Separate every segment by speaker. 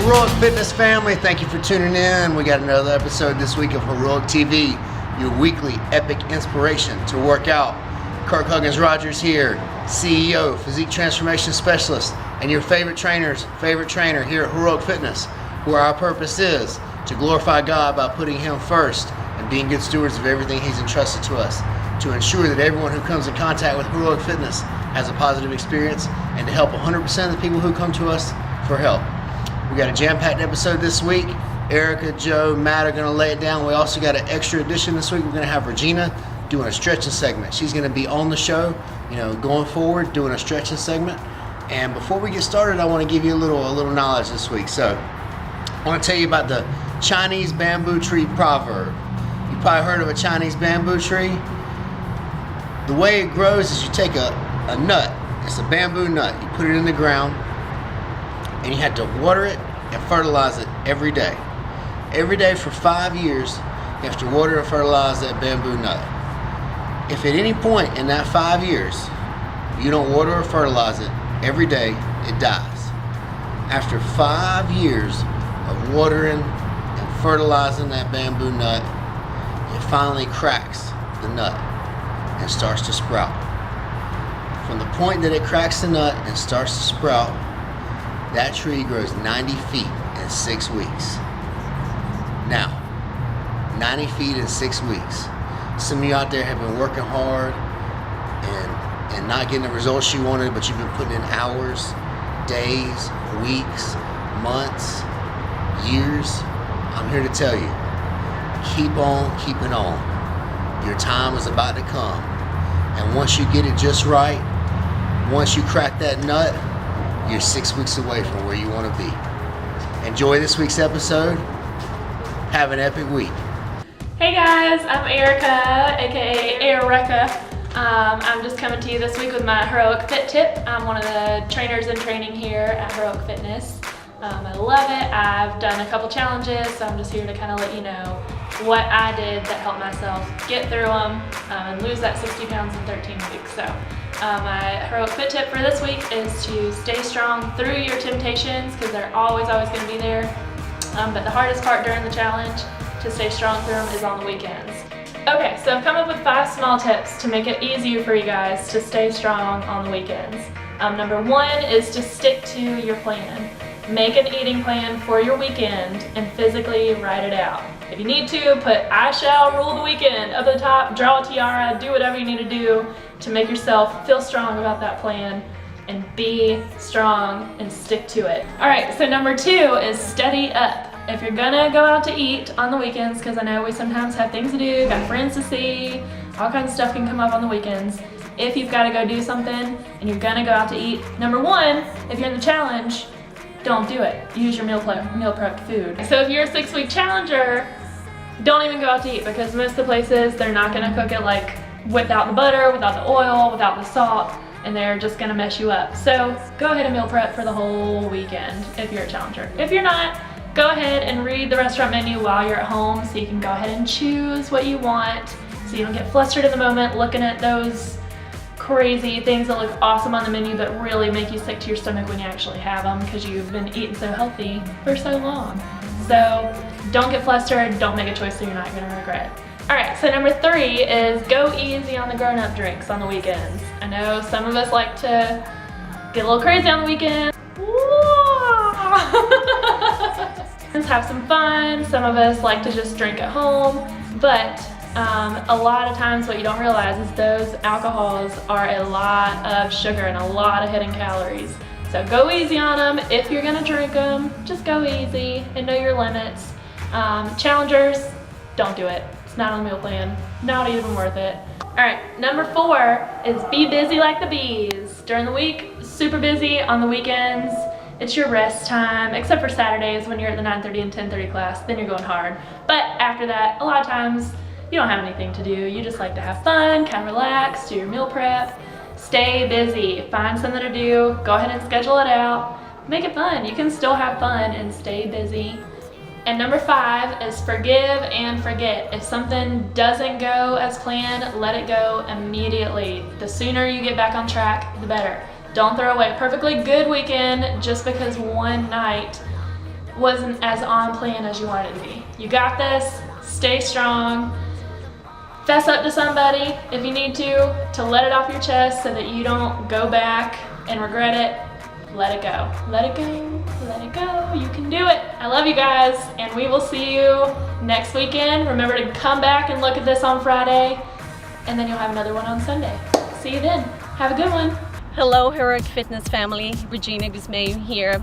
Speaker 1: Heroic Fitness family, thank you for tuning in. We got another episode this week of Heroic TV, your weekly epic inspiration to work out. Kirk Huggins Rogers here, CEO, Physique Transformation Specialist, and your favorite trainer here at Heroic Fitness, where our purpose is to glorify God by putting Him first and being good stewards of everything He's entrusted to us, to ensure that everyone who comes in contact with Heroic Fitness has a positive experience, and to help 100% of the people who come to us for help. We got a jam-packed episode this week. Erica, Joe, Matt are going to lay it down. We also got an extra edition this week. We're going to have Regina doing a stretching segment. She's going to be on the show, going forward, doing a stretching segment. And before we get started, I want to give you a little knowledge this week. So I want to tell you about the Chinese bamboo tree proverb. You probably heard of a Chinese bamboo tree. The way it grows is you take a nut. It's a bamboo nut. You put it in the ground, and you have to water it and fertilize it every day. Every day for 5 years, you have to water and fertilize that bamboo nut. If at any point in that 5 years, you don't water or fertilize it every day, it dies. After 5 years of watering and fertilizing that bamboo nut, it finally cracks the nut and starts to sprout. From the point that it cracks the nut and starts to sprout, that tree grows 90 feet in 6 weeks. Now, 90 feet in 6 weeks. Some of you out there have been working hard and not getting the results you wanted, but you've been putting in hours, days, weeks, months, years. I'm here to tell you, keep on keeping on. Your time is about to come. And once you get it just right, once you crack that nut, you're 6 weeks away from where you want to be. Enjoy this week's episode. Have an epic week.
Speaker 2: Hey guys, I'm Erica, aka Erica. I'm just coming to you this week with my Heroic Fit tip. I'm one of the trainers in training here at Heroic Fitness. I love it. I've done a couple challenges, so I'm just here to kind of let you know what I did that helped myself get through them and lose that 60 pounds in 13 weeks. So my Heroic Fit tip for this week is to stay strong through your temptations, because they're always going to be there. But the hardest part during the challenge to stay strong through them is on the weekends. Okay, so I've come up with 5 small tips to make it easier for you guys to stay strong on the weekends. Number 1 is to stick to your plan. Make an eating plan for your weekend and physically write it out. If you need to, put "I shall rule the weekend" up at the top, draw a tiara, do whatever you need to do to make yourself feel strong about that plan, and be strong and stick to it. Alright, so number 2 is study up. If you're gonna go out to eat on the weekends, because I know we sometimes have things to do, got friends to see, all kinds of stuff can come up on the weekends. If you've got to go do something and you're gonna go out to eat, number 1, if you're in the challenge, don't do it. Use your meal prep food. So if you're a 6-week challenger, don't even go out to eat, because most of the places, they're not gonna cook it like without the butter, without the oil, without the salt, and they're just gonna mess you up. So go ahead and meal prep for the whole weekend if you're a challenger. If you're not, go ahead and read the restaurant menu while you're at home, so you can go ahead and choose what you want, so you don't get flustered in the moment looking at those crazy things that look awesome on the menu but really make you sick to your stomach when you actually have them, because you've been eating so healthy for so long. So don't get flustered, don't make a choice that you're not gonna regret. Alright, so number 3 is go easy on the grown-up drinks on the weekends. I know some of us like to get a little crazy on the weekend. Have some fun. Some of us like to just drink at home, but a lot of times what you don't realize is those alcohols are a lot of sugar and a lot of hidden calories. So go easy on them. If you're gonna drink them, just go easy and know your limits. Challengers, don't do it. It's not on the meal plan, not even worth it. Alright, number 4 is be busy like the bees. During the week, super busy. On the weekends, it's your rest time, except for Saturdays when you're at the 9:30 and 10:30 class, then you're going hard. But after that, a lot of times, you don't have anything to do. You just like to have fun, kind of relax, do your meal prep, stay busy, find something to do, go ahead and schedule it out, make it fun. You can still have fun and stay busy. And number 5 is forgive and forget. If something doesn't go as planned, let it go immediately. The sooner you get back on track, the better. Don't throw away a perfectly good weekend just because one night wasn't as on plan as you wanted it to be. You got this, stay strong, fess up to somebody if you need to let it off your chest so that you don't go back and regret it. Let it go, let it go, let it go. You can do it. I love you guys, and we will see you next weekend. Remember to come back and look at this on Friday, and then you'll have another one on Sunday. See you then. Have a good one.
Speaker 3: Hello, Heroic Fitness family. Regina Guzmán here.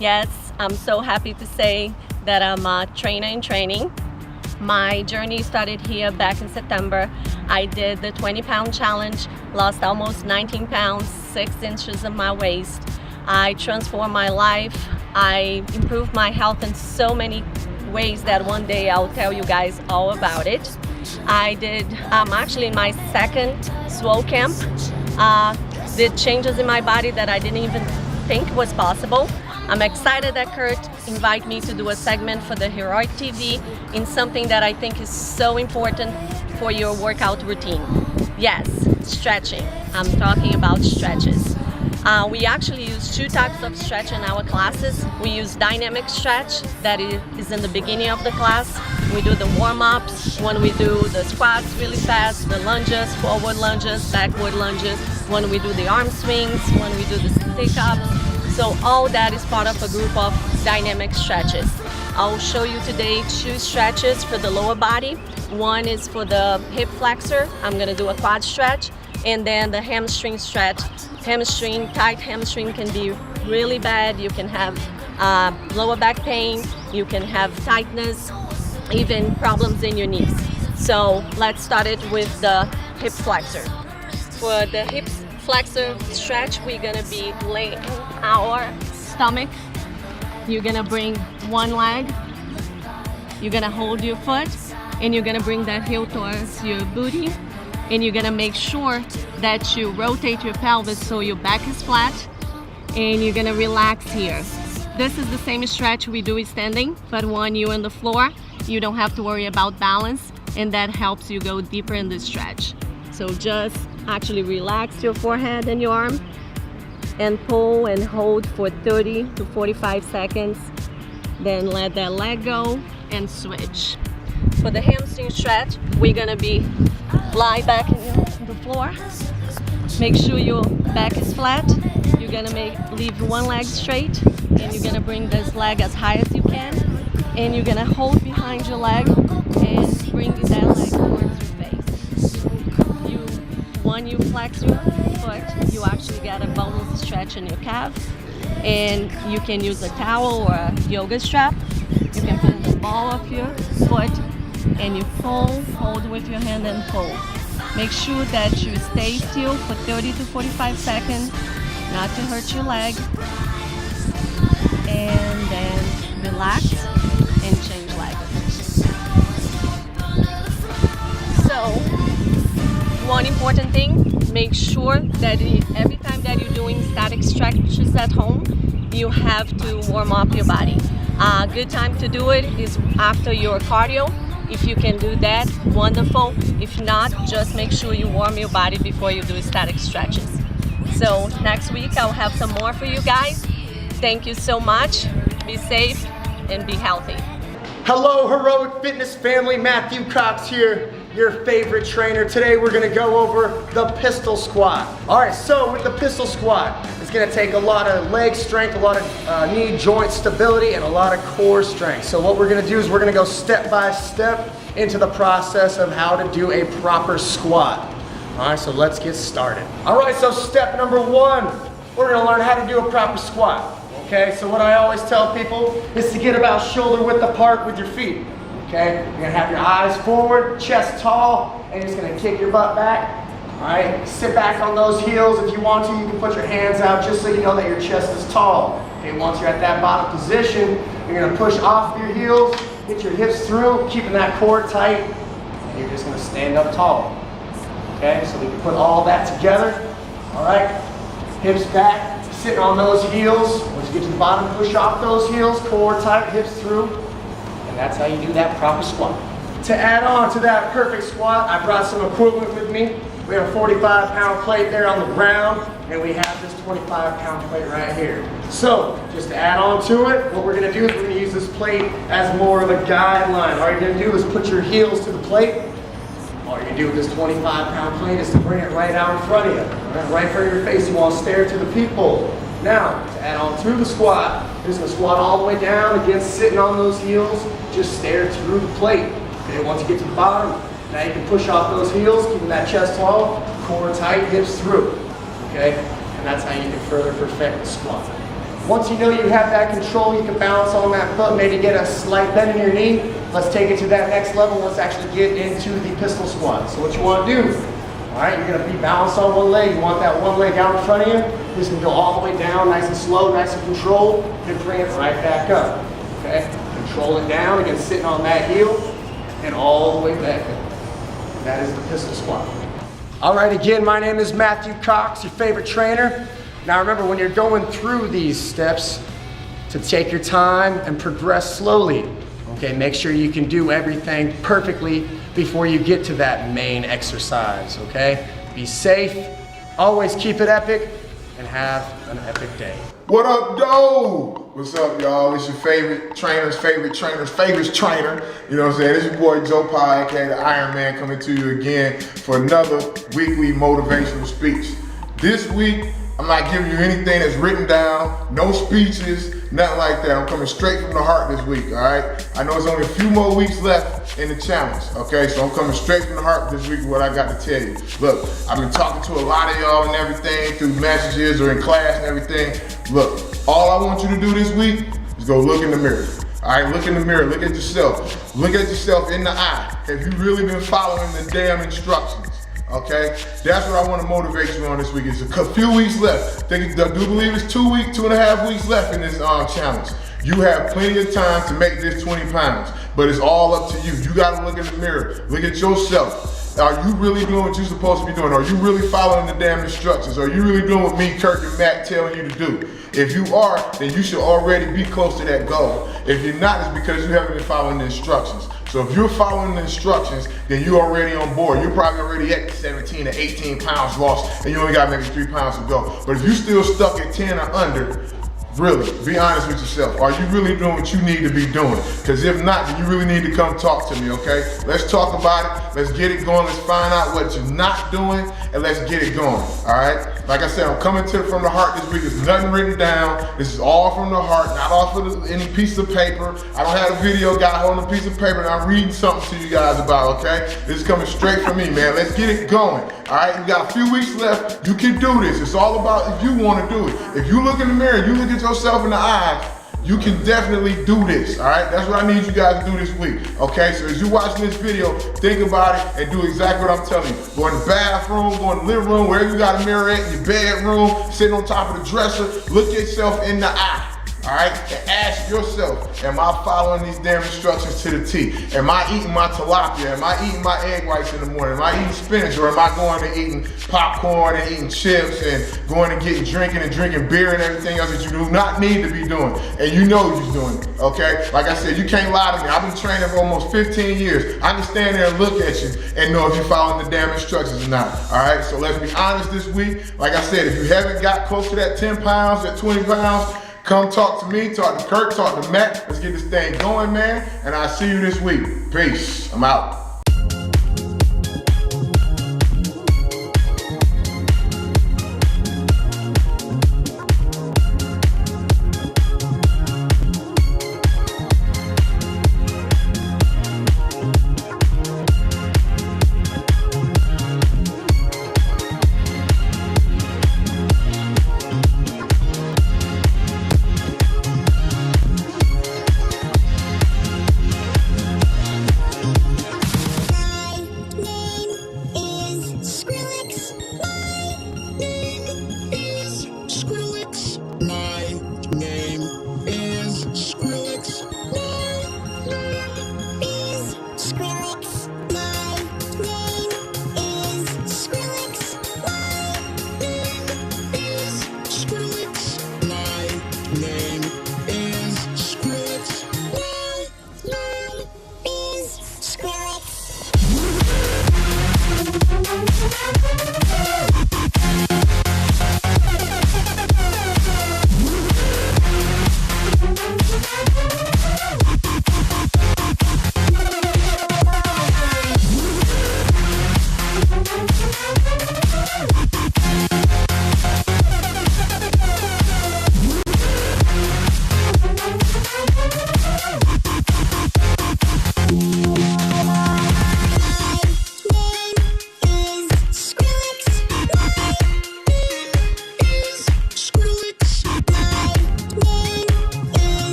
Speaker 3: Yes, I'm so happy to say that I'm a trainer in training. My journey started here back in September. I did the 20-pound challenge, lost almost 19 pounds, 6 inches of my waist. I transformed my life. I improved my health in so many ways that one day I'll tell you guys all about it. I did, actually in my second swole camp, did changes in my body that I didn't even think was possible. I'm excited that Kirk invited me to do a segment for the Heroic TV in something that I think is so important for your workout routine. Yes, stretching. I'm talking about stretches. We actually use 2 types of stretch in our classes. We use dynamic stretch, that is in the beginning of the class. We do the warm-ups, when we do the squats really fast, the lunges, forward lunges, backward lunges, when we do the arm swings, when we do the stick-ups. So all that is part of a group of dynamic stretches. I'll show you today 2 stretches for the lower body. One is for the hip flexor. I'm gonna do a quad stretch, and then the hamstring stretch. Tight hamstring can be really bad. You can have lower back pain, you can have tightness, even problems in your knees. So let's start it with the hip flexor. For the hip flexor stretch, we're gonna be laying our stomach. You're gonna bring one leg, you're gonna hold your foot, and you're gonna bring that heel towards your booty, and you're gonna make sure that you rotate your pelvis so your back is flat, and you're gonna relax here. This is the same stretch we do standing, but when you're on the floor, you don't have to worry about balance, and that helps you go deeper in the stretch. So just actually relax your forehead and your arm, and pull and hold for 30 to 45 seconds. Then let that leg go and switch. For the hamstring stretch, we're gonna be lie back in the floor. Make sure your back is flat. You're gonna leave one leg straight, and you're gonna bring this leg as high as you can, and you're gonna hold behind your leg and bring that leg towards your face. When you flex your foot, you actually get a bonus stretch in your calf, and you can use a towel or a yoga strap. You can put the ball of your foot, and you pull, hold with your hand and pull. Make sure that you stay still for 30 to 45 seconds, not to hurt your leg. And then relax and change leg. So, one important thing, make sure that every time that you're doing static stretches at home, you have to warm up your body. A good time to do it is after your cardio. If you can do that, wonderful. If not, just make sure you warm your body before you do static stretches. So next week I'll have some more for you guys. Thank you so much. Be safe and be healthy.
Speaker 1: Hello, Heroic Fitness family. Matthew Cox here, your favorite trainer. Today we're gonna go over the pistol squat. All right, so with the pistol squat, it's gonna take a lot of leg strength, a lot of knee joint stability, and a lot of core strength. So what we're gonna do is we're gonna go step by step into the process of how to do a proper squat. All right, so let's get started. All right, so step number 1, we're gonna learn how to do a proper squat. Okay, so what I always tell people is to get about shoulder width apart with your feet. Okay, you're gonna have your eyes forward, chest tall, and you're just gonna kick your butt back. All right, sit back on those heels. If you want to, you can put your hands out just so you know that your chest is tall. Okay, once you're at that bottom position, you're gonna push off your heels, get your hips through, keeping that core tight, and you're just gonna stand up tall. Okay, so we can put all that together. All right, hips back, sitting on those heels. Once you get to the bottom, push off those heels, core tight, hips through, and that's how you do that proper squat. To add on to that perfect squat, I brought some equipment with me. We have a 45-pound plate there on the ground. and we have this 25-pound plate right here. So, just to add on to it, what we're gonna do is we're gonna use this plate as more of a guideline. All you're gonna do is put your heels to the plate. All you're gonna do with this 25-pound plate is to bring it right out in front of you, right in front of your face. You wanna stare to the people. Now, to add on to the squat, you're just gonna squat all the way down, again, sitting on those heels, just stare through the plate. Okay, once you get to the bottom, now you can push off those heels, keeping that chest tall, core tight, hips through. Okay, and that's how you can further perfect the squat. Once you know you have that control, you can balance on that foot, maybe get a slight bend in your knee. Let's take it to that next level. Let's actually get into the pistol squat. So what you want to do, all right, you're going to be balanced on one leg. You want that one leg out in front of you. You're just going to go all the way down, nice and slow, nice and controlled, and bring it right back up. Okay, control it down, again, sitting on that heel, and all the way back up. That is the pistol squat. All right, again, my name is Matthew Cox, your favorite trainer. Now remember, when you're going through these steps, to take your time and progress slowly. Okay, make sure you can do everything perfectly before you get to that main exercise, okay? Be safe, always keep it epic, and have an epic day.
Speaker 4: What up, doe? What's up, y'all? It's your favorite trainer. You know what I'm saying? It's your boy Joe Pye, aka the Iron Man, coming to you again for another weekly motivational speech. This week, I'm not giving you anything that's written down, no speeches, nothing like that. I'm coming straight from the heart this week, all right? I know there's only a few more weeks left in the challenge, okay? So I'm coming straight from the heart this week with what I got to tell you. Look, I've been talking to a lot of y'all and everything through messages or in class and everything. Look, all I want you to do this week is go look in the mirror. All right, look in the mirror, look at yourself. Look at yourself in the eye. Have you really been following the damn instructions? Okay, that's what I want to motivate you on this week. It's a few weeks left. I do believe it's 2.5 weeks left in this challenge. You have plenty of time to make this 20 pounds, but it's all up to you. You got to look in the mirror, look at yourself. Are you really doing what you're supposed to be doing? Are you really following the damn instructions? Are you really doing what me, Kirk, and Matt telling you to do? If you are, then you should already be close to that goal. If you're not, it's because you haven't been following the instructions. So if you're following the instructions, then you're already on board. You're probably already at 17 to 18 pounds lost, and you only got maybe 3 pounds to go. But if you're still stuck at 10 or under, really, be honest with yourself. Are you really doing what you need to be doing? Because if not, then you really need to come talk to me, okay? Let's talk about it. Let's get it going. Let's find out what you're not doing, and let's get it going, all right? Like I said, I'm coming from the heart this week. There's nothing written down. This is all from the heart, not off of any piece of paper. I don't have a video guy holding a piece of paper and I'm reading something to you guys about, okay? This is coming straight from me, man. Let's get it going, all right? We got a few weeks left. You can do this. It's all about if you want to do it. If you look in the mirror, you look at yourself in the eye, you can definitely do this, all right? That's what I need you guys to do this week, okay? So as you're watching this video, think about it and do exactly what I'm telling you. Go in the bathroom, go in the living room, wherever you got a mirror at, in your bedroom, sitting on top of the dresser, look yourself in the eye. All right, and ask yourself, am I following these damn instructions to the T? Am I eating my tilapia? Am I eating my egg whites in the morning? Am I eating spinach? Or am I going and eating popcorn and eating chips and going and drinking beer and everything else that you do not need to be doing? And you know you're doing it, okay? Like I said, you can't lie to me. I've been training for almost 15 years. I can stand there and look at you and know if you're following the damn instructions or not, all right? So let's be honest this week. Like I said, if you haven't got close to that 10 pounds, that 20 pounds, come talk to me, talk to Kirk, talk to Matt. Let's get this thing going, man. And I'll see you this week. Peace. I'm out.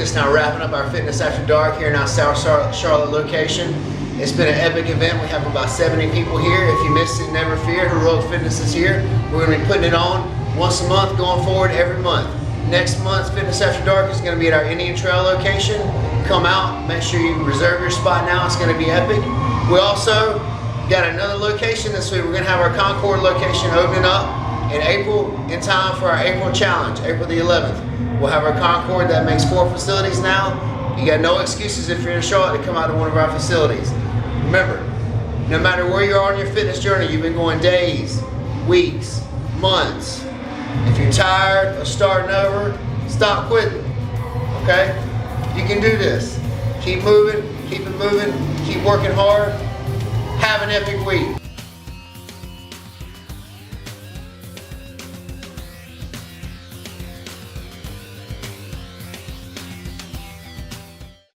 Speaker 1: just now wrapping up our Fitness After Dark here in our South Charlotte location. It's been an epic event. We have about 70 people here. If you missed it, never fear. Heroic Fitness is here. We're going to be putting it on once a month, going forward every month. Next month's Fitness After Dark is going to be at our Indian Trail location. Come out, make sure you reserve your spot now. It's going to be epic. We also got another location this week. We're going to have our Concord location opening up in April, in time for our April challenge, April the 11th. We'll have our Concord that makes 4 facilities now. You got no excuses if you're in Charlotte to come out to one of our facilities. Remember, no matter where you are on your fitness journey, you've been going days, weeks, months. If you're tired of starting over, stop quitting, okay? You can do this. Keep moving, keep it moving, keep working hard. Have an epic week.